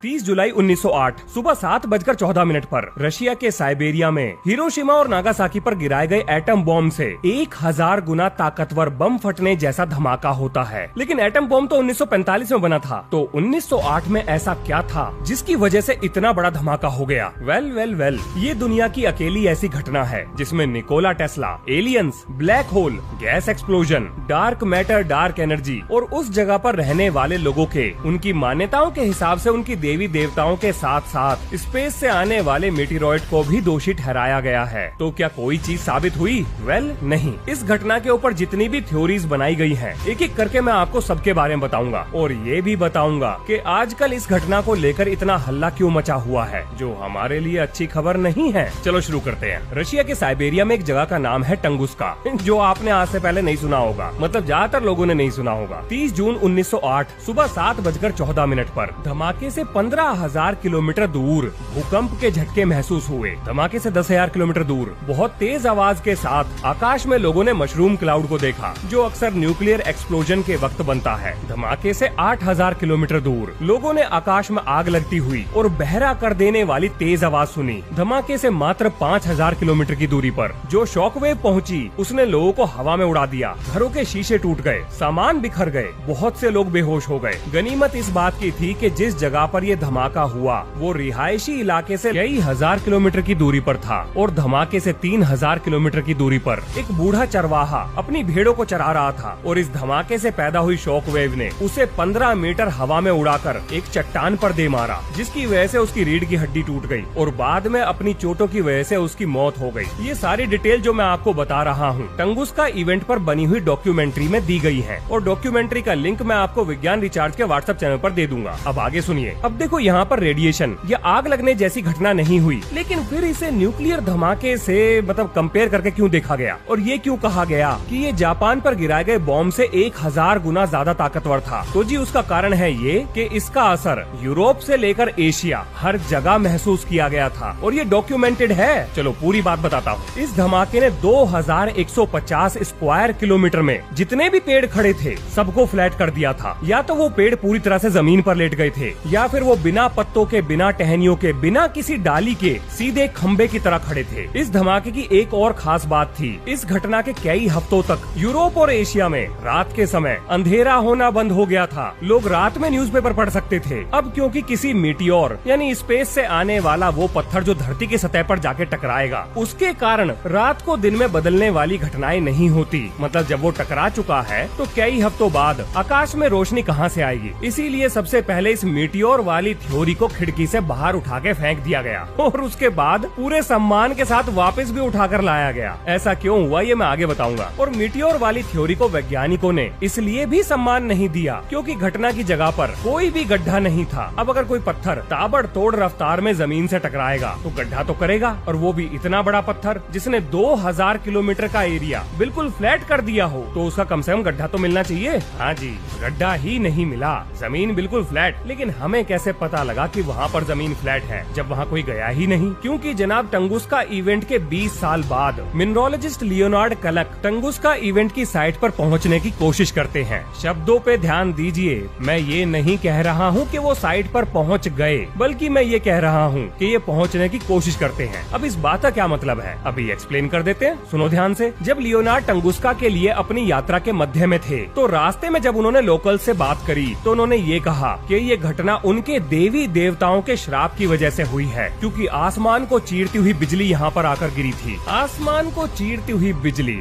30 जुलाई 1908 सुबह 7:14 पर रशिया के साइबेरिया में हिरोशिमा और नागासाकी पर गिराए गए एटम बॉम्ब से 1000 गुना ताकतवर बम फटने जैसा धमाका होता है। लेकिन एटम बॉम्ब तो 1945 में बना था, तो 1908 में ऐसा क्या था जिसकी वजह से इतना बड़ा धमाका हो गया? वेल, ये दुनिया की अकेली ऐसी घटना है जिसमें Nikola Tesla, aliens, black hole, gas explosion, dark matter, dark energy और उस जगह पर रहने वाले लोगों के उनकी मान्यताओं के हिसाब से उनकी देवी देवताओं के साथ साथ स्पेस से आने वाले मीटेरॉइड को भी दोषी ठहराया गया है। तो क्या कोई चीज साबित हुई? नहीं। इस घटना के ऊपर जितनी भी थ्योरीज बनाई गई हैं, एक एक करके मैं आपको सबके बारे में बताऊंगा और ये भी बताऊंगा कि आजकल इस घटना को लेकर इतना हल्ला क्यों मचा हुआ है, जो हमारे लिए अच्छी खबर नहीं है। चलो शुरू करते हैं। रशिया के साइबेरिया में एक जगह का नाम है टंगुस्का, जो आपने आज से पहले नहीं सुना होगा, मतलब ज्यादातर लोगों ने नहीं सुना होगा। 30 जून 1908 सुबह 7:14 पर धमाके से 15,000 किलोमीटर दूर भूकंप के झटके महसूस हुए। धमाके से 10,000 किलोमीटर दूर बहुत तेज आवाज के साथ आकाश में लोगों ने मशरूम क्लाउड को देखा, जो अक्सर न्यूक्लियर एक्सप्लोजन के वक्त बनता है। धमाके से 8,000 किलोमीटर दूर लोगों ने आकाश में आग लगती हुई और बहरा कर देने वाली तेज आवाज सुनी। धमाके से मात्र 5,000 किलोमीटर की दूरी पर जो शॉकवेव पहुंची, उसने लोगों को हवा में उड़ा दिया। घरों के शीशे टूट गए, सामान बिखर गए, बहुत से लोग बेहोश हो गए। गनीमत इस बात की थी कि जिस जगह पर ये धमाका हुआ वो रिहायशी इलाके से कई हजार किलोमीटर की दूरी पर था और धमाके से 3,000 किलोमीटर की दूरी पर एक बूढ़ा चरवाहा अपनी भेड़ों को चरा रहा था और इस धमाके से पैदा हुई शॉकवेव ने उसे 15 मीटर हवा में उड़ाकर एक चट्टान पर दे मारा, जिसकी वजह से उसकी रीढ़ की हड्डी टूट गई और बाद में अपनी चोटों की वजह से उसकी मौत हो गई। ये सारी डिटेल जो मैं आपको बता रहा हूँ टंगुस्का इवेंट पर बनी हुई डॉक्यूमेंट्री में दी गई है और डॉक्यूमेंट्री का लिंक मैं आपको विज्ञान रिचार्ज के व्हाट्सएप चैनल पर दे दूंगा। अब आगे सुनिए। अब देखो, यहाँ पर रेडिएशन या आग लगने जैसी घटना नहीं हुई, लेकिन फिर इसे न्यूक्लियर धमाके से मतलब कंपेयर करके क्यों देखा गया और ये क्यों कहा गया कि ये जापान पर गिराए गए बॉम्ब से 1000 गुना ज्यादा ताकतवर था? तो जी उसका कारण है ये कि इसका असर यूरोप से लेकर एशिया हर जगह महसूस किया गया था और ये डॉक्यूमेंटेड है। चलो पूरी बात बताता हूँ। इस धमाके ने 2150 स्क्वायर किलोमीटर में जितने भी पेड़ खड़े थे सबको फ्लैट कर दिया था। या तो वो पेड़ पूरी तरह से जमीन पर लेट गए थे या फिर वो बिना पत्तों के, बिना टहनियों के, बिना किसी डाली के सीधे खंबे की तरह खड़े थे। इस धमाके की एक और खास बात थी, इस घटना के कई हफ्तों तक यूरोप और एशिया में रात के समय अंधेरा होना बंद हो गया था। लोग रात में न्यूज़पेपर पढ़ सकते थे। अब क्योंकि किसी मीटियोर यानी स्पेस से आने वाला वो पत्थर जो धरती की सतह पर जाके टकराएगा, उसके कारण रात को दिन में बदलने वाली घटनाएं नहीं होती। मतलब जब वो टकरा चुका है तो कई हफ्तों बाद आकाश में रोशनी कहाँ से आएगी? इसीलिए सबसे पहले इस मीटियोर वाली थ्योरी को खिड़की से बाहर उठा के फेंक दिया गया और उसके बाद पूरे सम्मान के साथ वापस भी उठाकर लाया गया। ऐसा क्यों हुआ ये मैं आगे बताऊंगा। और मीटियोर वाली थ्योरी को वैज्ञानिकों ने इसलिए भी सम्मान नहीं दिया क्योंकि घटना की जगह पर कोई भी गड्ढा नहीं था। अब अगर कोई पत्थर ताबड़तोड़ रफ्तार में जमीन से टकराएगा तो गड्ढा तो करेगा, और वो भी इतना बड़ा पत्थर जिसने 2000 किलोमीटर का एरिया बिल्कुल फ्लैट कर दिया हो, तो उसका कम से कम गड्ढा तो मिलना चाहिए। हाँ जी, गड्ढा ही नहीं मिला, जमीन बिल्कुल फ्लैट। लेकिन हमें कैसे पता लगा कि वहाँ पर जमीन फ्लैट है जब वहाँ कोई गया ही नहीं? क्योंकि जनाब टंगुस्का इवेंट के 20 साल बाद मिनरोलॉजिस्ट लियोनार्ड कलक टंगुस्का इवेंट की साइट पर पहुँचने की कोशिश करते हैं। शब्दों पे ध्यान दीजिए, मैं ये नहीं कह रहा हूँ कि वो साइट पर पहुँच गए, बल्कि मैं ये कह रहा हूँ कि ये पहुँचने की कोशिश करते हैं। अब इस बात का क्या मतलब है, अभी एक्सप्लेन कर देते हैं, सुनो ध्यान से। जब लियोनार्ड टंगुस्का के लिए अपनी यात्रा के मध्य में थे तो रास्ते में जब उन्होंने लोकल से बात करी तो उन्होंने ये कहा कि ये घटना उनके देवी देवताओं के श्राप की वजह से हुई है, क्योंकि आसमान को चीरती हुई बिजली यहाँ पर आकर गिरी थी। आसमान को चीरती हुई बिजली,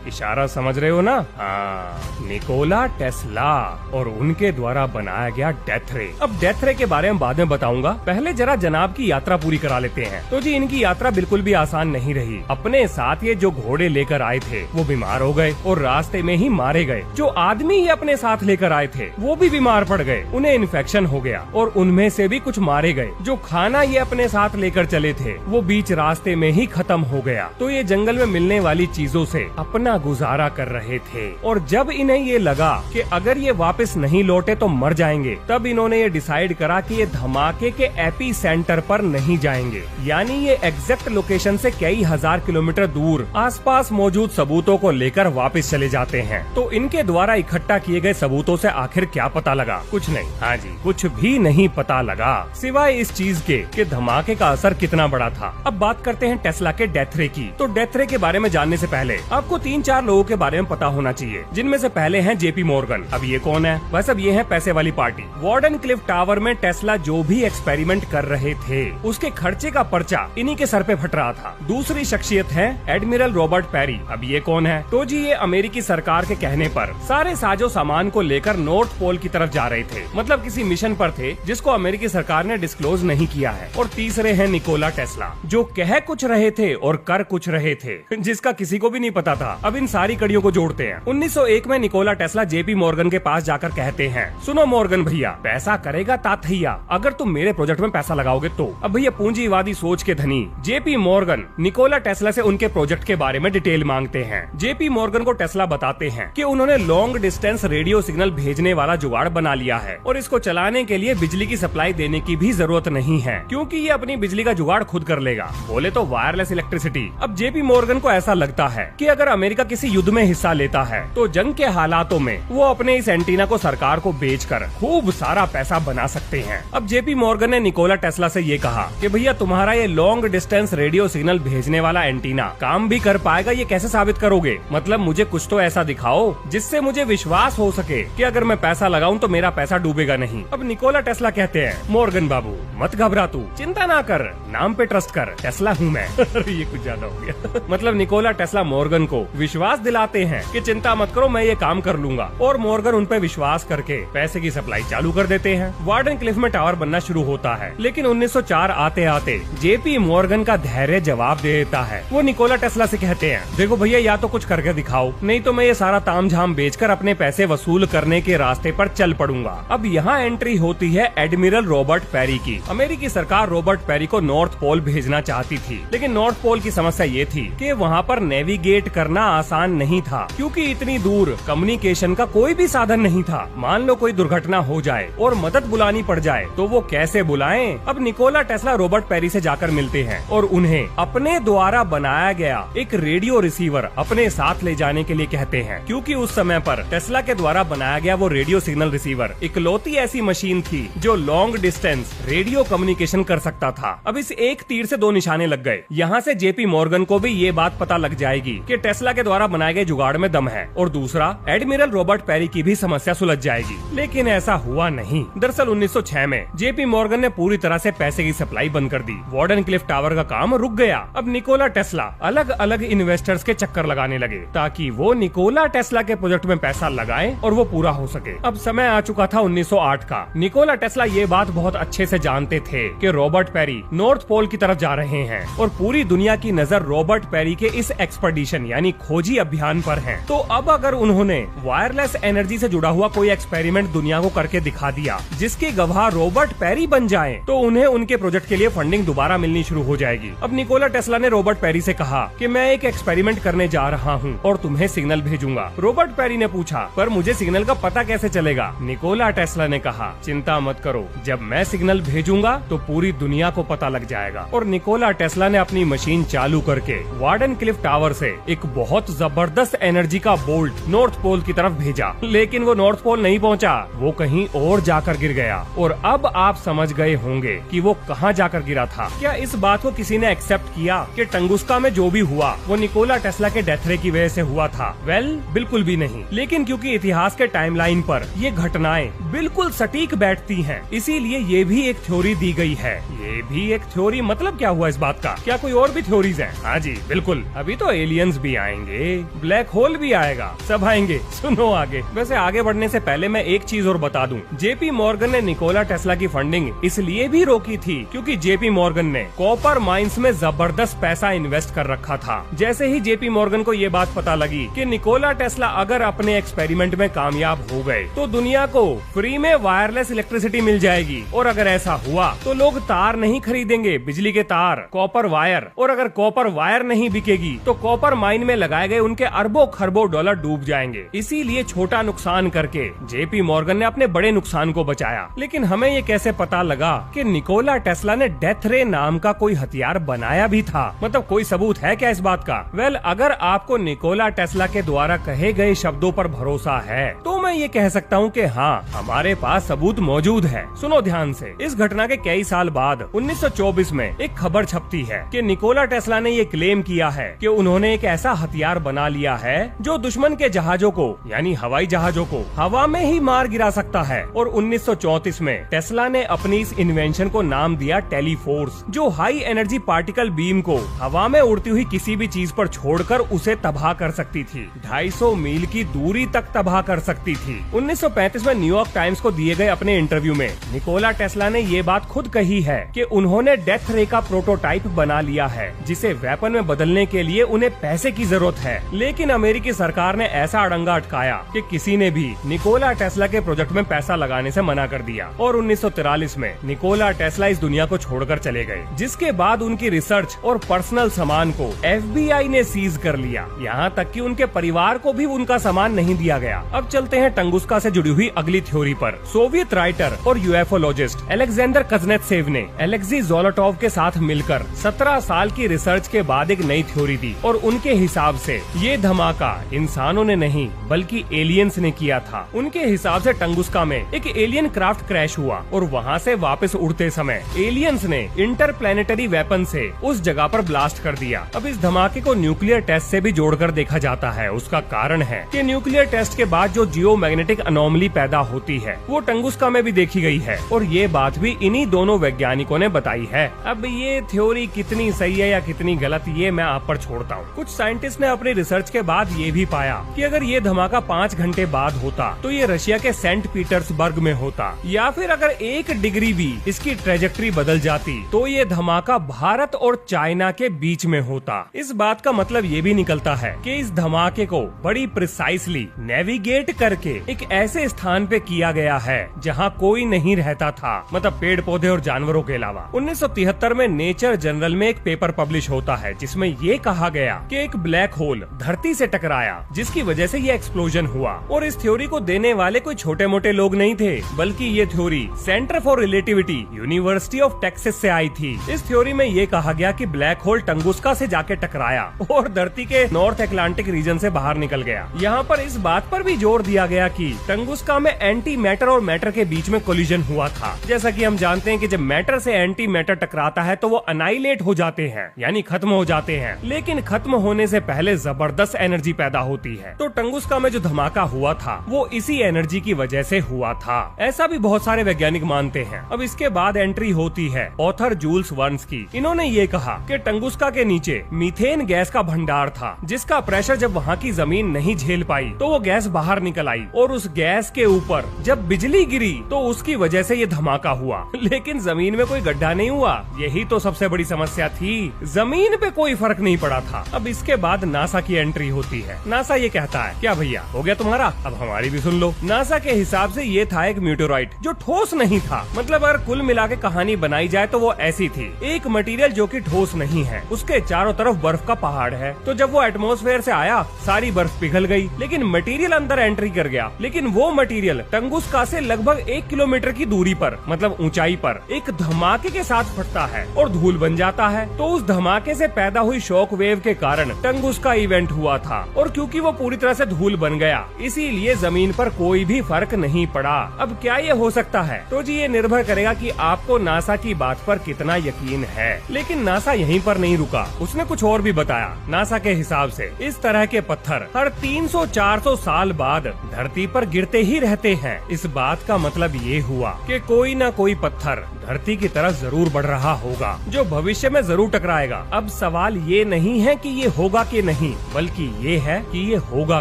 इशारा समझ रहे हो ना? हाँ, निकोला टेस्ला और उनके द्वारा बनाया गया डेथ रे। अब डेथ रे के बारे में बाद में बताऊंगा, पहले जरा जनाब की यात्रा पूरी करा लेते हैं। तो जी इनकी यात्रा बिल्कुल भी आसान नहीं रही। अपने साथ ये जो घोड़े लेकर आए थे वो बीमार हो गए और रास्ते में ही मारे गए। जो आदमी ये अपने साथ लेकर आए थे वो भी बीमार पड़ गए, उन्हें इन्फेक्शन हो गया और उनमें से भी कुछ मारे गए। जो खाना ये अपने साथ लेकर चले थे वो बीच रास्ते में ही खत्म हो गया। तो ये जंगल में मिलने वाली चीजों से अपना अपना गुजारा कर रहे थे। और जब इन्हें ये लगा कि अगर ये वापस नहीं लौटे तो मर जाएंगे, तब इन्होंने ये डिसाइड करा कि ये धमाके के एपी सेंटर पर नहीं जाएंगे, यानी ये एग्जैक्ट लोकेशन से कई हजार किलोमीटर दूर आसपास मौजूद सबूतों को लेकर वापस चले जाते हैं। तो इनके द्वारा इकट्ठा किए गए सबूतों से आखिर क्या पता लगा? कुछ नहीं, हाँ जी, कुछ भी नहीं पता लगा, सिवाय इस चीज के कि धमाके का असर कितना बड़ा था। अब बात करते हैं टेस्ला के डेथ रे की। तो डेथ रे के बारे में जानने से पहले आपको 3-4 लोगों के बारे में पता होना चाहिए, जिनमें से पहले हैं जेपी मॉर्गन। अब ये कौन है? बस अब ये है पैसे वाली पार्टी। वार्डन क्लिफ टावर में टेस्ला जो भी एक्सपेरिमेंट कर रहे थे, उसके खर्चे का पर्चा इन्हीं के सर पे फट रहा था। दूसरी शख्सियत है एडमिरल रॉबर्ट पेरी। अब ये कौन है? तो जी ये अमेरिकी सरकार के कहने पर सारे साजो सामान को लेकर नॉर्थ पोल की तरफ जा रहे थे, मतलब किसी मिशन पर थे जिसको अमेरिकी सरकार ने डिस्क्लोज नहीं किया है। और तीसरे हैं निकोला टेस्ला, जो कह कुछ रहे थे और कर कुछ रहे थे, जिसका किसी को भी नहीं पता था। अब इन सारी कड़ियों को जोड़ते हैं। 1901 में निकोला टेस्ला जेपी मॉर्गन के पास जाकर कहते हैं, सुनो मॉर्गन भैया, पैसा करेगा ताथैया अगर तुम मेरे प्रोजेक्ट में पैसा लगाओगे तो। अब भैया पूंजीवादी सोच के धनी जेपी मॉर्गन निकोला टेस्ला से उनके प्रोजेक्ट के बारे में डिटेल मांगते हैं। जेपी मॉर्गन को टेस्ला बताते हैं कि उन्होंने लॉन्ग डिस्टेंस रेडियो सिग्नल भेजने वाला जुगाड़ बना लिया है और इसको चलाने के लिए बिजली की सप्लाई देने की भी जरूरत नहीं है, क्योंकि ये अपनी बिजली का जुगाड़ खुद कर लेगा। बोले तो वायरलेस इलेक्ट्रिसिटी। अब जेपी मॉर्गन को ऐसा लगता है कि अगर अमेरिका किसी युद्ध में हिस्सा लेता है तो जंग के हालातों में वो अपने इस एंटीना को सरकार को बेचकर खूब सारा पैसा बना सकते हैं। अब जेपी मॉर्गन ने निकोला टेस्ला से ये कहा कि भैया तुम्हारा ये लॉन्ग डिस्टेंस रेडियो सिग्नल भेजने वाला एंटीना काम भी कर पाएगा, ये कैसे साबित करोगे? मतलब मुझे कुछ तो ऐसा दिखाओ जिससे मुझे विश्वास हो सके कि अगर मैं पैसा लगाऊं तो मेरा पैसा डूबेगा नहीं। अब निकोला टेस्ला कहते हैं, मॉर्गन बाबू मत घबरा, तू चिंता ना कर, नाम पे ट्रस्ट कर, टेस्ला हूँ मैं। ये कुछ ज्यादा हो गया। मतलब निकोला टेस्ला मॉर्गन को विश्वास दिलाते हैं कि चिंता मत करो, मैं ये काम कर लूंगा। और मॉर्गन उन पे विश्वास करके पैसे की सप्लाई चालू कर देते हैं। वार्डन क्लिफ में टावर बनना शुरू होता है, लेकिन 1904 आते आते जेपी मॉर्गन का धैर्य जवाब दे देता है। वो निकोला टेस्ला से कहते हैं, देखो भैया या तो कुछ करके दिखाओ, नहीं तो मैं ये सारा तामझाम बेचकर अपने पैसे वसूल करने के रास्ते पर चल पड़ूंगा। अब यहाँ एंट्री होती है एडमिरल रॉबर्ट पेरी की। अमेरिकी सरकार रॉबर्ट पेरी को नॉर्थ पोल भेजना चाहती थी, लेकिन नॉर्थ पोल की समस्या ये थी कि वहाँ पर नेविगेट करना आसान नहीं था, क्योंकि इतनी दूर कम्युनिकेशन का कोई भी साधन नहीं था। मान लो कोई दुर्घटना हो जाए और मदद बुलानी पड़ जाए तो वो कैसे बुलाएं? अब निकोला टेस्ला रॉबर्ट पेरी से जाकर मिलते हैं और उन्हें अपने द्वारा बनाया गया एक रेडियो रिसीवर अपने साथ ले जाने के लिए कहते हैं, क्योंकि उस समय पर टेस्ला के द्वारा बनाया गया वो रेडियो सिग्नल रिसीवर इकलौती ऐसी मशीन थी जो लॉन्ग डिस्टेंस रेडियो कम्युनिकेशन कर सकता था। अब इस एक तीर से दो निशाने लग गए। यहाँ से जेपी मॉर्गन को भी ये बात पता लग जाएगी कि टेस्ला के द्वारा बनाए गए जुगाड़ में दम है, और दूसरा एडमिरल रॉबर्ट पेरी की भी समस्या सुलझ जाएगी। लेकिन ऐसा हुआ नहीं। दरअसल 1906 में जेपी मॉर्गन ने पूरी तरह से पैसे की सप्लाई बंद कर दी। वार्डन क्लिफ टावर का काम रुक गया। अब निकोला टेस्ला अलग अलग इन्वेस्टर्स के चक्कर लगाने लगे ताकि वो निकोला टेस्ला के प्रोजेक्ट में पैसा लगाएं और वो पूरा हो सके। अब समय आ चुका था 1908 का। निकोला टेस्ला ये बात बहुत अच्छे से जानते थे कि रॉबर्ट पेरी नॉर्थ पोल की तरफ जा रहे हैं और पूरी दुनिया की नजर रॉबर्ट पेरी के इस एक्सपेडिशन यानी खोजी अभियान पर है। तो अब अगर उन्होंने वायरलेस एनर्जी से जुड़ा हुआ कोई एक्सपेरिमेंट दुनिया को करके दिखा दिया जिसके गवाह रॉबर्ट पेरी बन जाएं, तो उन्हें उनके प्रोजेक्ट के लिए फंडिंग दोबारा मिलनी शुरू हो जाएगी। अब निकोला टेस्ला ने रॉबर्ट पेरी से कहा कि मैं एक एक्सपेरिमेंट करने जा रहा हूँ और तुम्हें सिग्नल भेजूंगा। रॉबर्ट पेरी ने पूछा, पर मुझे सिग्नल का पता कैसे चलेगा? निकोला टेस्ला ने कहा, चिंता मत करो, जब मैं सिग्नल भेजूंगा तो पूरी दुनिया को पता लग जाएगा। और निकोला टेस्ला ने अपनी मशीन चालू करके वार्डन क्लिफ टावर से एक बहुत जबरदस्त एनर्जी का बोल्ट नॉर्थ पोल की तरफ भेजा, लेकिन वो नॉर्थ पोल नहीं पहुंचा, वो कहीं और जाकर गिर गया। और अब आप समझ गए होंगे कि वो कहाँ जाकर गिरा था। क्या इस बात को किसी ने एक्सेप्ट किया कि टंगुस्का में जो भी हुआ वो निकोला टेस्ला के डेथ रे की वजह से हुआ था? वेल, बिल्कुल भी नहीं। लेकिन क्योंकि इतिहास के टाइमलाइन पर ये घटनाएं बिल्कुल सटीक बैठती हैं, इसीलिए ये भी एक थ्योरी दी गई है। ये भी एक थ्योरी मतलब क्या हुआ इस बात का? क्या कोई और भी थ्योरीज हैं? हाँ जी बिल्कुल, अभी तो एलियंस भी आएंगे, ब्लैक होल भी आएगा, सब आएंगे, सुनो आगे। वैसे आगे बढ़ने से पहले मैं एक चीज और बता दूं, जेपी मॉर्गन ने निकोला टेस्ला की फंडिंग इसलिए भी रोकी थी क्योंकि जेपी मॉर्गन ने कॉपर माइंस में जबरदस्त पैसा इन्वेस्ट कर रखा था। जैसे ही जेपी मॉर्गन को ये बात पता लगी कि निकोला टेस्ला अगर अपने एक्सपेरिमेंट में कामयाब हो गए तो दुनिया को फ्री में वायरलेस इलेक्ट्रिसिटी मिल जाएगी, और अगर ऐसा हुआ तो लोग तार नहीं खरीदेंगे, बिजली के तार, कॉपर वायर, और अगर कॉपर वायर नहीं बिकेगी तो कॉपर माइन में लगाए लगाए गए उनके अरबों खरबों डॉलर डूब जाएंगे। इसीलिए छोटा नुकसान करके जेपी मॉर्गन ने अपने बड़े नुकसान को बचाया। लेकिन हमें ये कैसे पता लगा कि निकोला टेस्ला ने डेथ रे नाम का कोई हथियार बनाया भी था? मतलब कोई सबूत है क्या इस बात का? वेल, अगर आपको निकोला टेस्ला के द्वारा कहे गए शब्दों पर भरोसा है तो मैं ये कह सकता हूँ कि हाँ, हमारे पास सबूत मौजूद है। सुनो ध्यान से। इस घटना के कई साल बाद 1924 में एक खबर छपती है कि निकोला टेस्ला ने ये क्लेम किया है कि उन्होंने एक ऐसा हथियार बना लिया है जो दुश्मन के जहाजों को, यानी हवाई जहाजों को, हवा में ही मार गिरा सकता है। और 1934 में टेस्ला ने अपनी इस इन्वेंशन को नाम दिया टेलीफोर्स, जो हाई एनर्जी पार्टिकल बीम को हवा में उड़ती हुई किसी भी चीज पर छोड़कर उसे तबाह कर सकती थी। 250 मील की दूरी तक तबाह कर सकती थी। 1935 में न्यूयॉर्क टाइम्स को दिए गए अपने इंटरव्यू में निकोला टेस्ला ने ये बात खुद कही है कि उन्होंने डेथ रे का प्रोटोटाइप बना लिया है, जिसे वेपन में बदलने के लिए उन्हें पैसे की जरूरत है। लेकिन अमेरिकी सरकार ने ऐसा अड़ंगा अटकाया कि किसी ने भी निकोला टेस्ला के प्रोजेक्ट में पैसा लगाने से मना कर दिया। और 1943 में निकोला टेस्ला इस दुनिया को छोड़कर चले गए, जिसके बाद उनकी रिसर्च और पर्सनल सामान को FBI ने सीज कर लिया। यहाँ तक कि उनके परिवार को भी उनका सामान नहीं दिया गया। अब चलते हैं टंगुस्का से जुड़ी हुई अगली थ्योरी पर। सोवियत राइटर और यूएफओलॉजिस्ट अलेक्जेंडर कजनेत्सेव ने एलेक्सी जोलोटोव के साथ मिलकर 17 साल की रिसर्च के बाद एक नई थ्योरी दी। और उनके हिसाब से ये धमाका इंसानों ने नहीं बल्कि एलियंस ने किया था। उनके हिसाब से टंगुस्का में एक एलियन क्राफ्ट क्रैश हुआ और वहाँ से वापस उड़ते समय एलियंस ने इंटरप्लैनेटरी वेपन से उस जगह पर ब्लास्ट कर दिया। अब इस धमाके को न्यूक्लियर टेस्ट से भी जोड़कर देखा जाता है। उसका कारण है कि न्यूक्लियर टेस्ट के बाद जो जियोमैग्नेटिक अनोमली पैदा होती है वो टंगुस्का में भी देखी गई है। और ये बात भी इन्हीं दोनों वैज्ञानिकों ने बताई है। अब ये थ्योरी कितनी सही है या कितनी गलत, ये मैं आप पर छोड़ता हूँ। कुछ साइंटिस्ट ने अपनी रिसर्च के बाद ये भी पाया कि अगर ये धमाका 5 घंटे बाद होता तो ये रशिया के सेंट पीटर्सबर्ग में होता, या फिर अगर 1 डिग्री भी इसकी ट्रेजेक्ट्री बदल जाती तो ये धमाका भारत और चाइना के बीच में होता। इस बात का मतलब ये भी निकलता है कि इस धमाके को बड़ी प्रिसाइसली नेविगेट करके एक ऐसे स्थान पे किया गया है जहाँ कोई नहीं रहता था, मतलब पेड़ पौधे और जानवरों के अलावा। 1973 में नेचर जर्नल में एक पेपर पब्लिश होता है जिसमें ये कहा गया कि एक ब्लैक होल धरती से टकराया, जिसकी वजह से ये एक्सप्लोजन हुआ। और इस थ्योरी को देने वाले कोई छोटे मोटे लोग नहीं थे, बल्कि ये theory centre for relativity university of Texas से आई थी। इस थ्योरी में ये कहा गया कि ब्लैक होल टंगुस्का से जाके टकराया और धरती के नॉर्थ अटलांटिक रीजन से बाहर निकल गया। यहाँ पर इस बात पर भी जोर दिया गया कि टंगुस्का में एंटी मैटर और मैटर के बीच में कोलिजन हुआ था। जैसा कि हम जानते हैं कि जब मैटर से एंटी मैटर टकराता है तो वो अनाइलेट हो जाते हैं, यानी खत्म हो जाते हैं। लेकिन खत्म होने से पहले जबरदस्त एनर्जी पैदा होती है। तो टंगुस्का में जो धमाका हुआ था वो इसी एनर्जी की वजह से हुआ था, ऐसा भी बहुत सारे वैज्ञानिक मानते हैं। अब इसके बाद एंट्री होती है ऑथर जूल्स वर्न्स की। इन्होंने ये कहा कि टंगुस्का के नीचे मीथेन गैस का भंडार था, जिसका प्रेशर जब वहाँ की जमीन नहीं झेल पाई तो वो गैस बाहर निकल आई और उस गैस के ऊपर जब बिजली गिरी तो उसकी वजह से ये धमाका हुआ। लेकिन जमीन में कोई गड्ढा नहीं हुआ, यही तो सबसे बड़ी समस्या थी। जमीन पे कोई फर्क नहीं पड़ा था। अब इसके बाद नासा की एंट्री होती है। नासा ये कहता है, क्या भैया हो गया तुम्हारा, अब हमारी भी सुन लो। नासा के हिसाब से ये था एक मीटेओराइट जो ठोस नहीं था। मतलब अगर कुल मिला के कहानी बनाई जाए तो वो ऐसी थी, एक मटेरियल जो कि ठोस नहीं है, उसके चारों तरफ बर्फ का पहाड़ है। तो जब वो एटमॉस्फेयर से आया सारी बर्फ पिघल गई, लेकिन मटेरियल अंदर एंट्री कर गया। लेकिन वो मटेरियल टंगुस्का से लगभग 1 किलोमीटर की दूरी पर, मतलब ऊंचाई पर, एक धमाके के साथ फटता है और धूल बन जाता है। तो उस धमाके से पैदा हुई शॉक वेव के कारण टंगुस्का इवेंट हुआ था। और क्योंकि वो पूरी तरह से धूल बन गया, इसीलिए जमीन पर कोई भी फर्क नहीं पड़ा। अब क्या ये हो सकता है? तो जी ये निर्भर करेगा कि आपको नासा की बात पर कितना यकीन है। लेकिन नासा यहीं पर नहीं रुका, उसने कुछ और भी बताया। नासा के हिसाब से इस तरह के पत्थर हर 300-400 साल बाद धरती पर गिरते ही रहते हैं। इस बात का मतलब ये हुआ कि कोई न कोई पत्थर धरती की तरफ जरूर बढ़ रहा होगा, जो भविष्य में जरूर टकराएगा। अब सवाल ये नहीं है कि ये होगा कि नहीं, बल्कि ये है कि ये होगा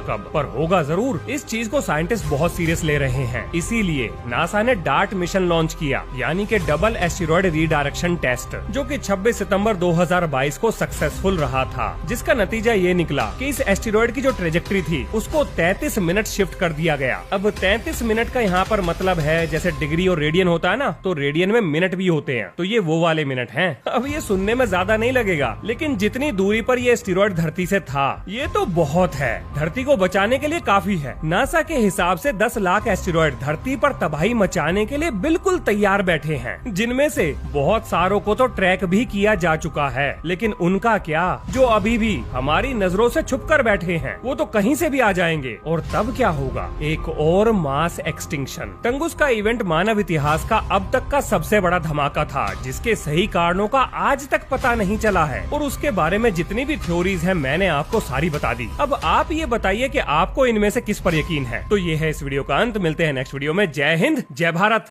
कब, पर होगा जरूर। इस चीज को साइंटिस्ट बहुत सीरियस ले रहे हैं, इसीलिए नासा ने डार्ट मिशन लॉन्च किया, यानी कि डबल एस्टेरॉयड रीडायरेक्शन टेस्ट, जो कि 26 सितंबर 2022 को सक्सेसफुल रहा था। जिसका नतीजा ये निकला कि इस एस्टेरॉयड की जो ट्रेजेक्ट्री थी उसको 33 मिनट शिफ्ट कर दिया गया। अब 33 मिनट का यहाँ पर मतलब है जैसे डिग्री और रेडियन होता है ना, तो रेडियन में मिनट भी होते हैं, तो ये वो वाले मिनट हैं। अब ये सुनने में ज्यादा नहीं लगेगा, लेकिन जितनी दूरी पर ये एस्टेरॉयड धरती से था। ये तो बहुत है, धरती को बचाने के लिए काफी है। नासा के हिसाब से 10 लाख एस्टेरॉयड धरती पर तबाही मचाने के लिए बिल्कुल तैयार बैठे हैं, जिनमें से बहुत सारों को तो ट्रैक भी किया जा चुका है। लेकिन उनका क्या, जो अभी भी हमारी नजरों से छुप कर बैठे हैं, वो तो कहीं से भी आ जाएंगे। और तब क्या होगा? एक और मास एक्सटिंक्शन। टंगुस्का इवेंट मानव इतिहास का अब तक का सबसे बड़ा धमाका था, जिसके सही कारणों का आज तक पता नहीं चला है। और उसके बारे में जितनी भी थ्योरीज हैं, मैंने आपको सारी बता दी। अब आप ये बताइए कि आपको इनमें से किस पर यकीन है। तो ये है इस वीडियो का अंत। मिलते हैं नेक्स्ट वीडियो में। जय हिंद, जय भारत।